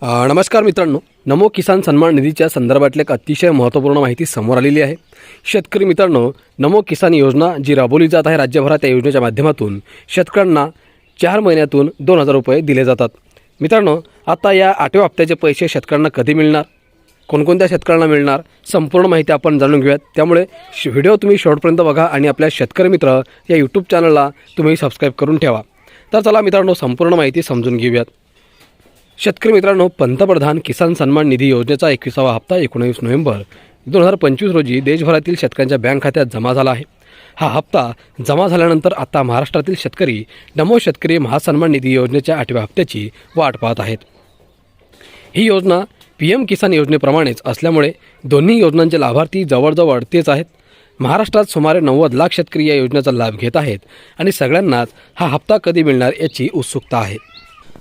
नमस्कार मित्रांनो, नमो किसान सन्मान निधीच्या संदर्भातली एक अतिशय महत्त्वपूर्ण माहिती समोर आलेली आहे। शेतकरी मित्रांनो, नमो किसान योजना जी राबवली जात आहे राज्यभरात, या योजनेच्या माध्यमातून शेतकऱ्यांना 4 महिन्यातून 2000 रुपये दिले जातात। मित्रांनो, आता या 8व्या हप्त्याचे पैसे शेतकऱ्यांना कधी मिळणार, कोणकोणत्या शेतकऱ्यांना मिळणार, संपूर्ण माहिती आपण जाणून घेऊयात। त्यामुळे व्हिडिओ तुम्ही शेवटपर्यंत बघा आणि आपल्या शेतकरी मित्र या यूट्यूब चॅनलला तुम्ही सबस्क्राईब करून ठेवा। तर चला मित्रांनो, संपूर्ण माहिती समजून घेऊयात। शेतकरी मित्रांनो, पंतप्रधान किसान सन्मान निधी योजनेचा 21वा हप्ता 19 नोव्हेंबर 2025 रोजी देशभरातील शेतकऱ्यांच्या बँक खात्यात जमा झाला आहे। हा हप्ता जमा झाल्यानंतर आता महाराष्ट्रातील शेतकरी नमो शेतकरी महासन्मान निधी योजनेच्या 8व्या हप्त्याची वाट पाहत आहेत। ही योजना PM किसान योजनेप्रमाणेच असल्यामुळे दोन्ही योजनांचे लाभार्थी जवळजवळ तेच आहेत। महाराष्ट्रात सुमारे 90 लाख शेतकरी या योजनेचा लाभ घेत आहेत आणि सगळ्यांनाच हा हप्ता कधी मिळणार याची उत्सुकता आहे।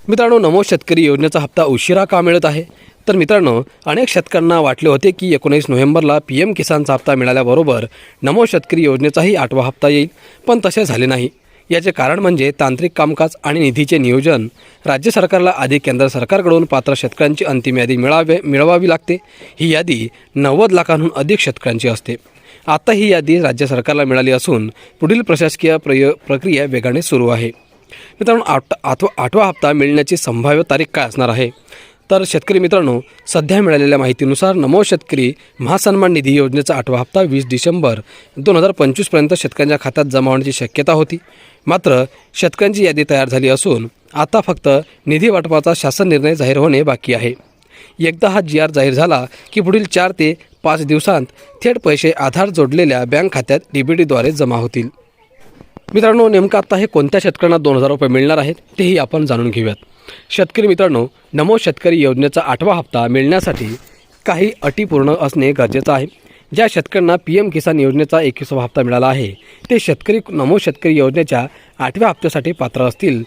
मित्रांनो, नमो शेतकरी योजनेचा हप्ता उशिरा का मिळत आहे? तर मित्रांनो, अनेक शेतकऱ्यांना वाटले होते की 19 नोव्हेंबरला PM किसानचा हप्ता मिळाल्याबरोबर नमो शेतकरी योजनेचाही 8वा हप्ता येईल, पण तसे झाले नाही। याचे कारण म्हणजे तांत्रिक कामकाज आणि निधीचे नियोजन। राज्य सरकारला आधी केंद्र सरकारकडून पात्र शेतकऱ्यांची अंतिम यादी मिळवावी लागते। ही यादी 90 लाखांहून अधिक शेतकऱ्यांची असते। आता ही यादी राज्य सरकारला मिळाली असून पुढील प्रशासकीय प्रक्रिया वेगाने सुरू आहे। मित्रांनो, 8वा हप्ता मिळण्याची संभाव्य तारीख काय असणार आहे? तर शेतकरी मित्रांनो, सध्या मिळालेल्या माहितीनुसार नमो शेतकरी महासन्मान निधी योजनेचा 8वा हप्ता 20 डिसेंबर 2025 शेतकऱ्यांच्या खात्यात जमा होण्याची शक्यता होती। मात्र शेतकऱ्यांची यादी तयार झाली असून आता फक्त निधी वाटपाचा शासन निर्णय जाहीर होणे बाकी आहे। एकदा हा GR जाहीर झाला की पुढील 4 ते 5 दिवसांत थेट पैसे आधार जोडलेल्या बँक खात्यात DBTद्वारे जमा होतील। मित्रांनो, नेमकं आता हे कोणत्या शेतकऱ्यांना 2000 रुपये मिळणार आहेत तेही आपण जाणून घेऊयात। शेतकरी मित्रांनो, नमो शेतकरी योजनेचा 8वा हप्ता मिळण्यासाठी काही अटी पूर्ण असणे गरजेचं आहे। ज्या शेतकऱ्यांना PM किसान योजनेचा 21वा हप्ता मिळाला आहे ते शेतकरी नमो शेतकरी योजनेच्या 8व्या हप्त्यासाठी पात्र असतील।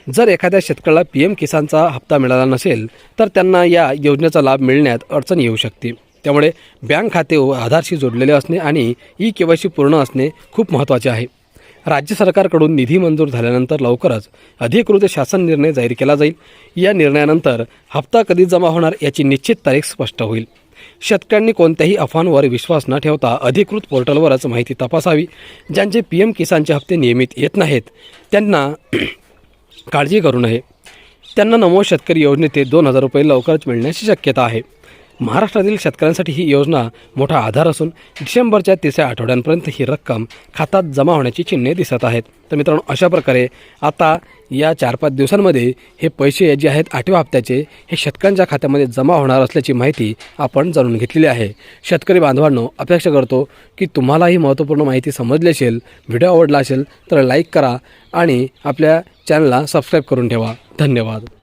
जर एखाद्या शेतकऱ्याला PM किसानचा हप्ता मिळाला नसेल तर त्यांना या योजनेचा लाभ मिळण्यात अडचण येऊ शकते। त्यामुळे बँक खाते आधारशी जोडलेले असणे आणि KYC पूर्ण असणे खूप महत्त्वाचे आहे। राज्य सरकारकडून निधी मंजूर झाल्यानंतर लवकरच अधिकृत शासन निर्णय जाहीर केला जाईल। या निर्णयानंतर हप्ता कधी जमा होणार याची निश्चित तारीख स्पष्ट होईल। शेतकऱ्यांनी कोणत्याही अफवांवर विश्वास न ठेवता अधिकृत पोर्टलवरच माहिती तपासावी। ज्यांचे PM किसानचे हप्ते नियमित येत नाहीत त्यांना काळजी करू नये। त्यांना नमो शेतकरी योजनेचे 2000 रुपये लवकरच मिळण्याची शक्यता आहे। महाराष्ट्रातील शेतकऱ्यांसाठी ही योजना मोठा आधार असून डिसेंबरच्या 3ऱ्या आठवड्यांपर्यंत ही रक्कम खात्यात जमा होण्याची चिन्हे दिसत आहेत। तर मित्रांनो, अशा प्रकारे आता या 4-5 दिवसांमध्ये हे पैसे जे आहेत 8व्या हप्त्याचे हे शेतकऱ्यांच्या खात्यामध्ये जमा होणार असल्याची माहिती आपण जाणून घेतलेली आहे। शेतकरी बांधवांनो, अपेक्षा करतो की तुम्हाला ही महत्त्वपूर्ण माहिती समजली असेल, व्हिडिओ आवडला असेल तर लाईक करा आणि आपल्या चॅनलला सबस्क्राईब करून ठेवा। धन्यवाद।